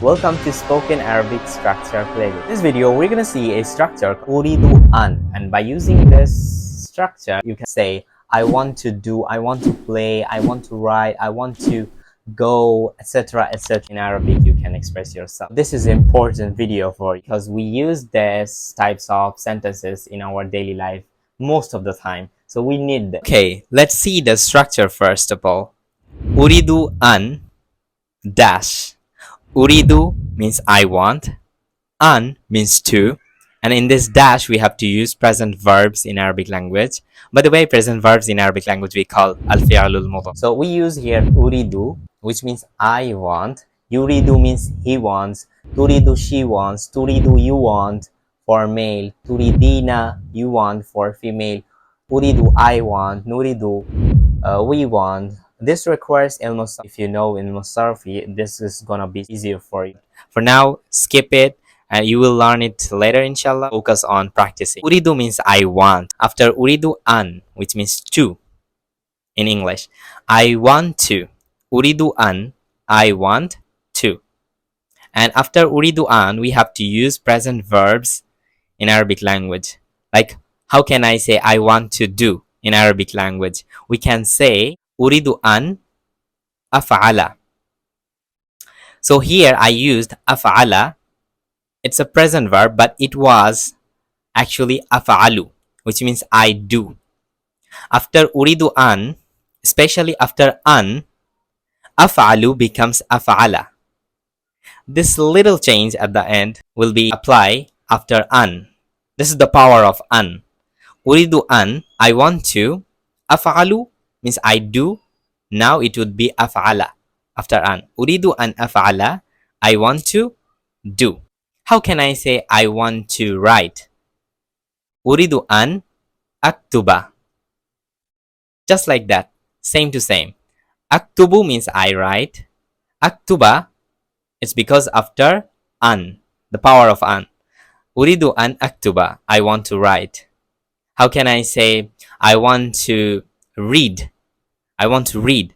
Welcome to Spoken Arabic Structure Playlist. In this video, we're gonna see a structure Uridu an, and by using this structure, you can say I want to do, I want to play, I want to write, I want to go, etc., etc. In Arabic, you can express yourself. This is an important video for you because we use these types of sentences in our daily life most of the time, so we need them. Okay, let's see the structure first of all. Uridu an dash. Uridu means I want, an means to, and in this dash we have to use present verbs in Arabic language. By the way, present verbs in Arabic language we call al-fi'lul mudhari. So we use here uridu, which means I want. Yuridu means he wants. Turidu she wants. Turidu you want for male. Turidina you want for female. Uridu I want. Nuridu we want. This requires ilm sarf. If you know ilm sarf, this is gonna be easier for you. For now, skip it and you will learn it later, inshallah. Focus on practicing. Uridu means I want. After uridu an, which means to in English, I want to. Uridu an, I want to. And after uridu an, we have to use present verbs in Arabic language. Like, how can I say I want to do in Arabic language? We can say Uridu an af'ala. So here I used af'ala. It's a present verb, but it was actually af'alu, which means I do. After uridu an, especially after an, af'alu becomes af'ala. This little change at the end will be applied after an. This is the power of an. Uridu an, I want to. Af'alu means I do. Now it would be af'ala after an. Uridu an af'ala, I want to do. How can I say I want to write? Uridu an aktuba. Just like that, same to same. Aktubu means I write. Aktuba, it's because after an, the power of an. Uridu an aktuba, I want to write. How can I say I want to read? I want to read.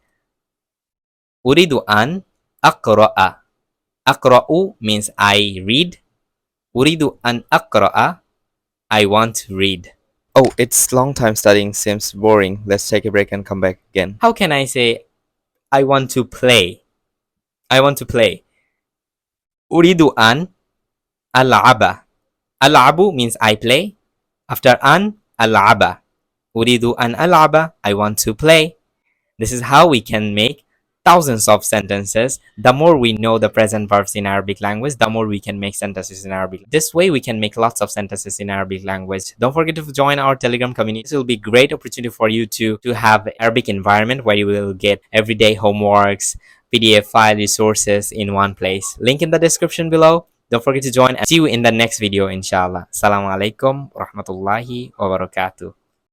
Uridu an aqra'a. Aqra'u means I read. Uridu an aqra'a, I want to read. Oh, it's long time studying seems boring. Let's take a break and come back again. How can I say I want to play? I want to play. Uridu an al'aba. Al'abu means I play. After an, al'aba. Uridu an al'aba, I want to play. This is how we can make thousands of sentences. The more we know the present verbs in Arabic language, the more we can make sentences in Arabic. This way we can make lots of sentences in Arabic language. Don't forget to join our Telegram community. This will be a great opportunity for you to have Arabic environment where you will get everyday homeworks, PDF file resources in one place. Link in the description below. Don't forget to join and see you in the next video, inshallah. Assalamu alaikum warahmatullahi wabarakatuh.